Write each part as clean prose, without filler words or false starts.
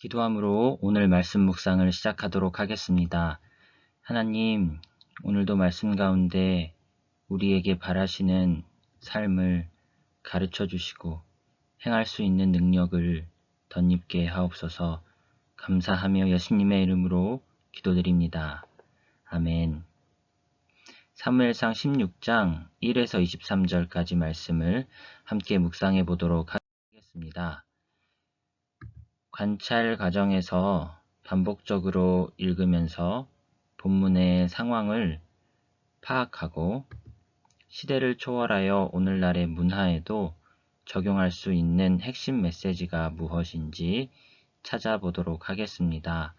기도함으로 오늘 말씀 묵상을 시작하도록 하겠습니다. 하나님, 오늘도 말씀 가운데 우리에게 바라시는 삶을 가르쳐 주시고 행할 수 있는 능력을 덧입게 하옵소서. 감사하며 예수님의 이름으로 기도드립니다. 아멘. 사무엘상 16장 1에서 23절까지 말씀을 함께 묵상해 보도록 하겠습니다. 관찰 과정에서 반복적으로 읽으면서 본문의 상황을 파악하고 시대를 초월하여 오늘날의 문화에도 적용할 수 있는 핵심 메시지가 무엇인지 찾아보도록 하겠습니다.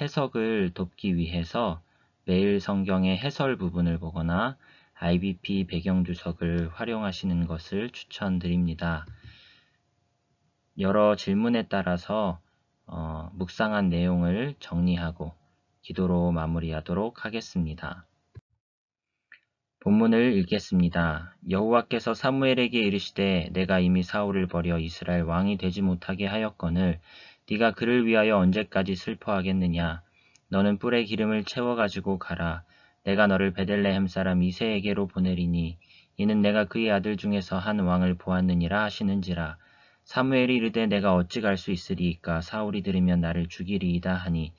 해석을 돕기 위해서 매일 성경의 해설 부분을 보거나 IBP 배경주석을 활용하시는 것을 추천드립니다. 여러 질문에 따라서 묵상한 내용을 정리하고 기도로 마무리하도록 하겠습니다. 본문을 읽겠습니다. 여호와께서 사무엘에게 이르시되 내가 이미 사울을 버려 이스라엘 왕이 되지 못하게 하였거늘 네가 그를 위하여 언제까지 슬퍼하겠느냐. 너는 뿔에 기름을 채워 가지고 가라. 내가 너를 베들레헴 사람 이새에게로 보내리니 이는 내가 그의 아들 중에서 한 왕을 보았느니라 하시는지라. 사무엘이 이르되 내가 어찌 갈 수 있으리이까. 사울이 들으면 나를 죽이리이다 하니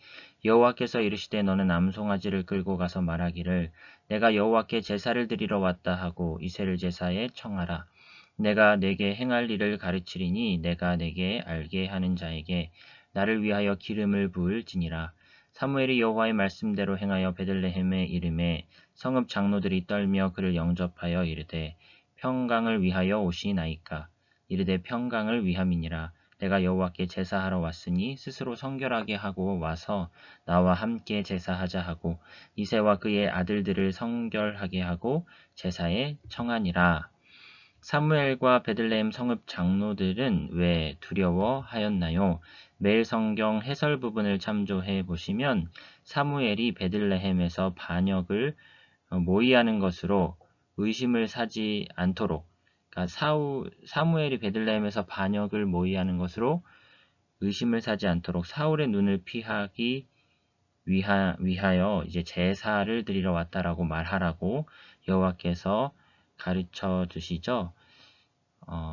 여호와께서 이르시되 너는 암송아지를 끌고 가서 말하기를 내가 여호와께 제사를 드리러 왔다 하고 이새를 제사에 청하라. 내가 내게 행할 일을 가르치리니 내가 내게 알게 하는 자에게 나를 위하여 기름을 부을지니라. 사무엘이 여호와의 말씀대로 행하여 베들레헴에 이르매 성읍 장로들이 떨며 그를 영접하여 이르되 평강을 위하여 오시나이까. 이르되 평강을 위함이니라. 내가 여호와께 제사하러 왔으니 스스로 성결하게 하고 와서 나와 함께 제사하자 하고 이새와 그의 아들들을 성결하게 하고 제사에 청하니라. 사무엘과 베들레헴 성읍 장로들은 왜 두려워하였나요? 매일 성경 해설 부분을 참조해 보시면 사무엘이 베들레헴에서 반역을 모의하는 것으로 의심을 사지 않도록, 그러니까 사무엘이 베들레헴에서 반역을 모의하는 것으로 의심을 사지 않도록 사울의 눈을 피하기 위하여 이제 제사를 드리러 왔다라고 말하라고 여호와께서 가르쳐 주시죠.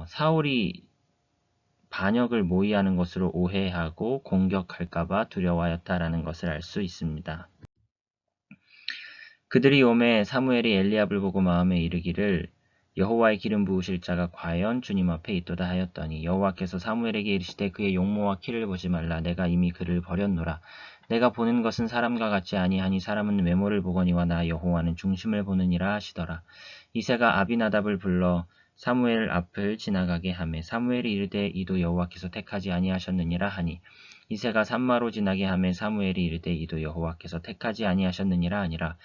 사울이 반역을 모의하는 것으로 오해하고 공격할까봐 두려워하였다라는 것을 알 수 있습니다. 그들이 오매 사무엘이 엘리압을 보고 마음에 이르기를 여호와의 기름 부으실 자가 과연 주님 앞에 있도다 하였더니 여호와께서 사무엘에게 이르시되 그의 용모와 키를 보지 말라. 내가 이미 그를 버렸노라. 내가 보는 것은 사람과 같지 아니하니 사람은 외모를 보거니와 나 여호와는 중심을 보느니라 하시더라. 이새가 아비나답을 불러 사무엘 앞을 지나가게 하매 사무엘이 이르되 이도 여호와께서 택하지 아니하셨느니라 하니 이새가 산마로 지나게 하매 사무엘이 이르되 이도 여호와께서 택하지 아니하셨느니라 하니라.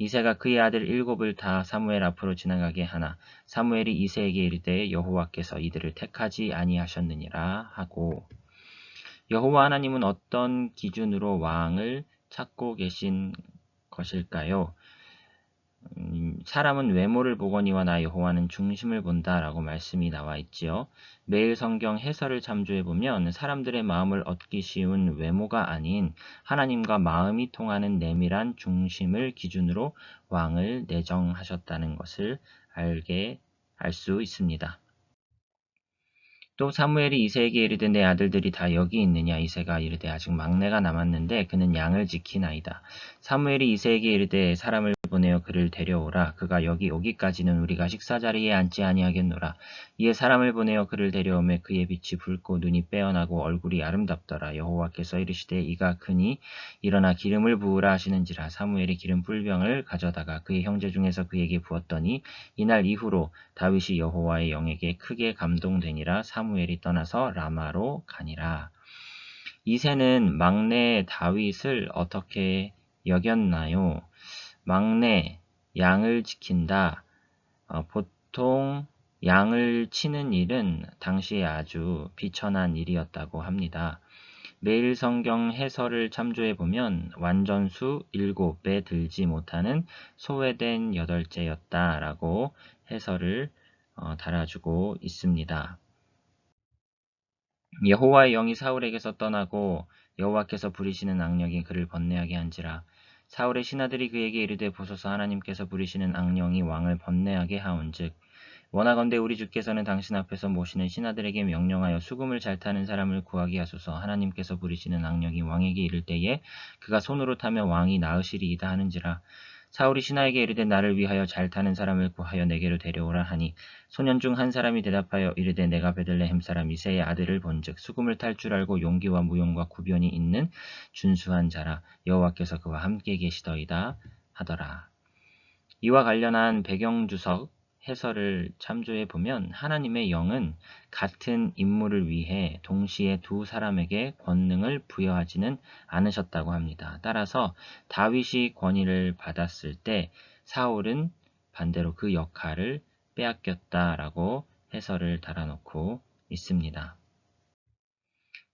이새가 그의 아들 7을 다 사무엘 앞으로 지나가게 하나 사무엘이 이새에게 이르되 여호와께서 이들을 택하지 아니하셨느니라 하고. 여호와 하나님은 어떤 기준으로 왕을 찾고 계신 것일까요? 사람은 외모를 보거니와 나 여호와는 중심을 본다라고 말씀이 나와 있지요. 매일 성경 해설을 참조해 보면 사람들의 마음을 얻기 쉬운 외모가 아닌 하나님과 마음이 통하는 내밀한 중심을 기준으로 왕을 내정하셨다는 것을 알 수 있습니다. 또 사무엘이 이새에게 이르되 내 아들들이 다 여기 있느냐. 이새가 이르되 아직 막내가 남았는데 그는 양을 지키나이다. 사무엘이 이새에게 이르되 사람을 보내어 그를 데려오라. 그가 여기 오기까지는 우리가 식사자리에 앉지 아니하겠노라. 이에 사람을 보내어 그를 데려오매 그의 빛이 붉고 눈이 빼어나고 얼굴이 아름답더라. 여호와께서 이르시되 이가 크니 일어나 기름을 부으라 하시는지라. 사무엘이 기름 뿔병을 가져다가 그의 형제 중에서 그에게 부었더니 이날 이후로 다윗이 여호와의 영에게 크게 감동되니라. 사무엘이 떠나서 라마로 가니라. 이새는 막내 다윗을 어떻게 여겼나요? 막내, 양을 지킨다. 보통 양을 치는 일은 당시에 아주 비천한 일이었다고 합니다. 매일 성경 해설을 참조해 보면 완전수 7에 들지 못하는 소외된 8째였다라고 해설을 달아주고 있습니다. 여호와의 영이 사울에게서 떠나고 여호와께서 부리시는 악령이 그를 번뇌하게 한지라. 사울의 신하들이 그에게 이르되 보소서 하나님께서 부리시는 악령이 왕을 번뇌하게 하온즉 원하건대 우리 주께서는 당신 앞에서 모시는 신하들에게 명령하여 수금을 잘 타는 사람을 구하게 하소서. 하나님께서 부리시는 악령이 왕에게 이를 때에 그가 손으로 타면 왕이 나으시리이다 하는지라. 사울이 신하에게 이르되 나를 위하여 잘 타는 사람을 구하여 내게로 데려오라 하니 소년 중 한 사람이 대답하여 이르되 내가 베들레헴 사람 이새의 아들을 본즉 수금을 탈 줄 알고 용기와 무용과 구변이 있는 준수한 자라. 여호와께서 그와 함께 계시더이다 하더라. 이와 관련한 배경주석 해설을 참조해 보면 하나님의 영은 같은 임무를 위해 동시에 두 사람에게 권능을 부여하지는 않으셨다고 합니다. 따라서 다윗이 권위를 받았을 때 사울은 반대로 그 역할을 빼앗겼다라고 해설을 달아놓고 있습니다.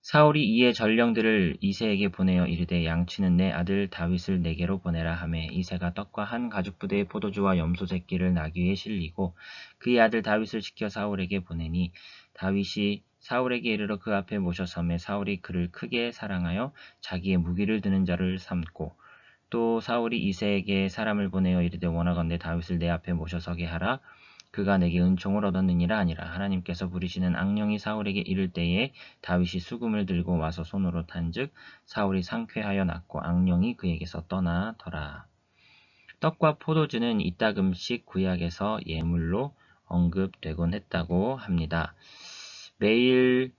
사울이 이에 전령들을 이새에게 보내어 이르되 양치는 내 아들 다윗을 내게로 보내라 하매 이새가 떡과 한 가죽 부대의 포도주와 염소 새끼를 나귀에 실리고 그의 아들 다윗을 지켜 사울에게 보내니 다윗이 사울에게 이르러 그 앞에 모셔섬에 사울이 그를 크게 사랑하여 자기의 무기를 드는 자를 삼고 또 사울이 이새에게 사람을 보내어 이르되 원하건대 다윗을 내 앞에 모셔서게 하라. 그가 내게 은총을 얻었느니라 아니라. 하나님께서 부리시는 악령이 사울에게 이를 때에 다윗이 수금을 들고 와서 손으로 탄즉 사울이 상쾌하여 낫고 악령이 그에게서 떠나더라. 떡과 포도주는 이따금씩 구약에서 예물로 언급되곤 했다고 합니다. 매일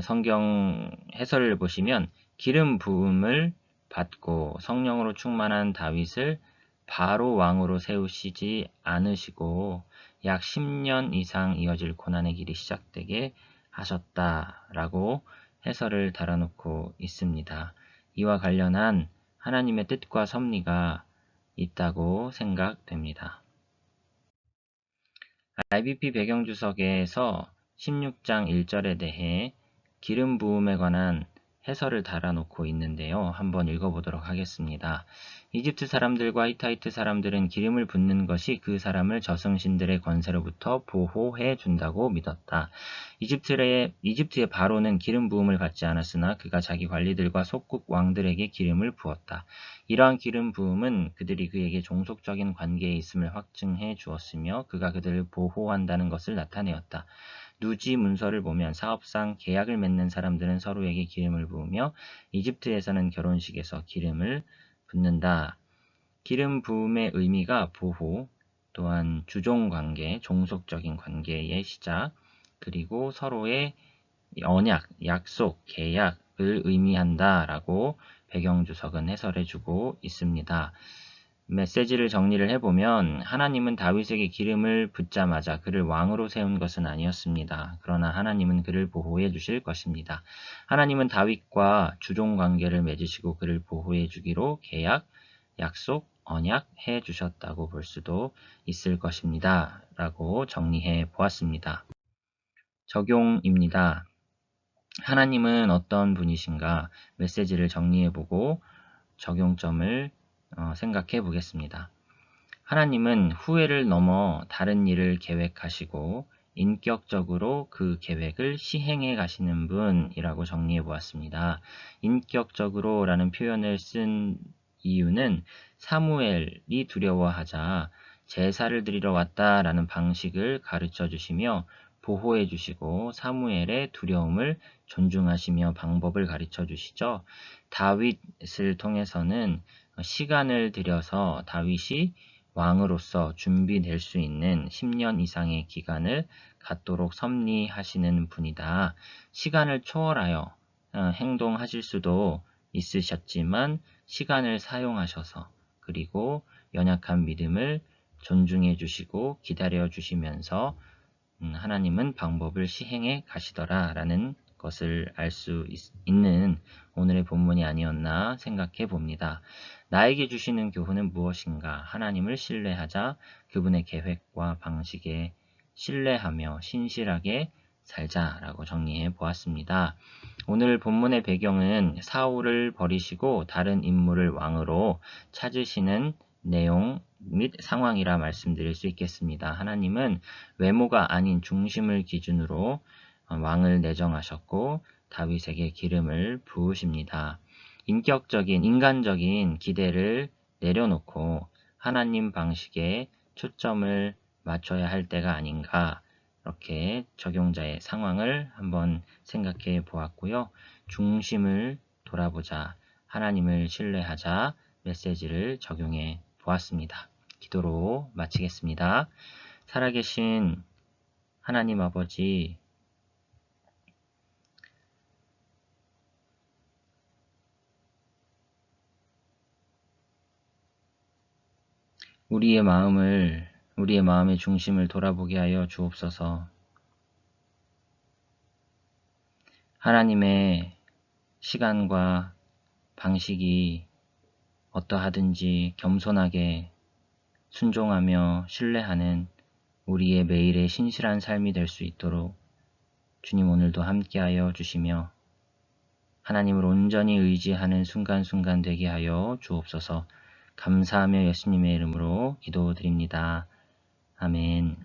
성경 해설을 보시면 기름 부음을 받고 성령으로 충만한 다윗을 바로 왕으로 세우시지 않으시고 약 10년 이상 이어질 고난의 길이 시작되게 하셨다라고 해설을 달아놓고 있습니다. 이와 관련한 하나님의 뜻과 섭리가 있다고 생각됩니다. IBP 배경주석에서 16장 1절에 대해 기름 부음에 관한 해설을 달아놓고 있는데요. 한번 읽어보도록 하겠습니다. 이집트 사람들과 히타이트 사람들은 기름을 붓는 것이 그 사람을 저승신들의 권세로부터 보호해 준다고 믿었다. 이집트의 바로는 기름 부음을 받지 않았으나 그가 자기 관리들과 속국 왕들에게 기름을 부었다. 이러한 기름 부음은 그들이 그에게 종속적인 관계에 있음을 확증해 주었으며 그가 그들을 보호한다는 것을 나타내었다. 누지 문서를 보면 사업상 계약을 맺는 사람들은 서로에게 기름을 부으며 이집트에서는 결혼식에서 기름을 붓는다. 기름 부음의 의미가 보호, 또한 주종관계, 종속적인 관계의 시작, 그리고 서로의 언약, 약속, 계약을 의미한다라고 배경주석은 해설해주고 있습니다. 메시지를 정리를 해보면 하나님은 다윗에게 기름을 붓자마자 그를 왕으로 세운 것은 아니었습니다. 그러나 하나님은 그를 보호해 주실 것입니다. 하나님은 다윗과 주종관계를 맺으시고 그를 보호해 주기로 계약, 약속, 언약해 주셨다고 볼 수도 있을 것입니다. 라고 정리해 보았습니다. 적용입니다. 하나님은 어떤 분이신가 메시지를 정리해보고 적용점을 생각해 보겠습니다. 하나님은 후회를 넘어 다른 일을 계획하시고 인격적으로 그 계획을 시행해 가시는 분이라고 정리해 보았습니다. 인격적으로 라는 표현을 쓴 이유는 사무엘이 두려워하자 제사를 드리러 왔다라는 방식을 가르쳐 주시며 보호해 주시고 사무엘의 두려움을 존중하시며 방법을 가르쳐 주시죠. 다윗을 통해서는 시간을 들여서 다윗이 왕으로서 준비될 수 있는 10년 이상의 기간을 갖도록 섭리하시는 분이다. 시간을 초월하여 행동하실 수도 있으셨지만 시간을 사용하셔서 그리고 연약한 믿음을 존중해 주시고 기다려 주시면서 하나님은 방법을 시행해 가시더라라는 것을 알 수 있는 오늘의 본문이 아니었나 생각해 봅니다. 나에게 주시는 교훈은 무엇인가? 하나님을 신뢰하자 그분의 계획과 방식에 신뢰하며 신실하게 살자라고 정리해 보았습니다. 오늘 본문의 배경은 사울을 버리시고 다른 인물을 왕으로 찾으시는 내용 및 상황이라 말씀드릴 수 있겠습니다. 하나님은 외모가 아닌 중심을 기준으로 왕을 내정하셨고 다윗에게 기름을 부으십니다. 인격적인, 인간적인 기대를 내려놓고 하나님 방식에 초점을 맞춰야 할 때가 아닌가, 이렇게 적용자의 상황을 한번 생각해 보았고요. 중심을 돌아보자, 하나님을 신뢰하자 메시지를 적용해 보았습니다. 기도로 마치겠습니다. 살아계신 하나님 아버지, 우리의 마음의 중심을 돌아보게 하여 주옵소서. 하나님의 시간과 방식이 어떠하든지 겸손하게 순종하며 신뢰하는 우리의 매일의 신실한 삶이 될 수 있도록 주님 오늘도 함께하여 주시며 하나님을 온전히 의지하는 순간순간 되게 하여 주옵소서. 감사하며 예수님의 이름으로 기도드립니다. 아멘.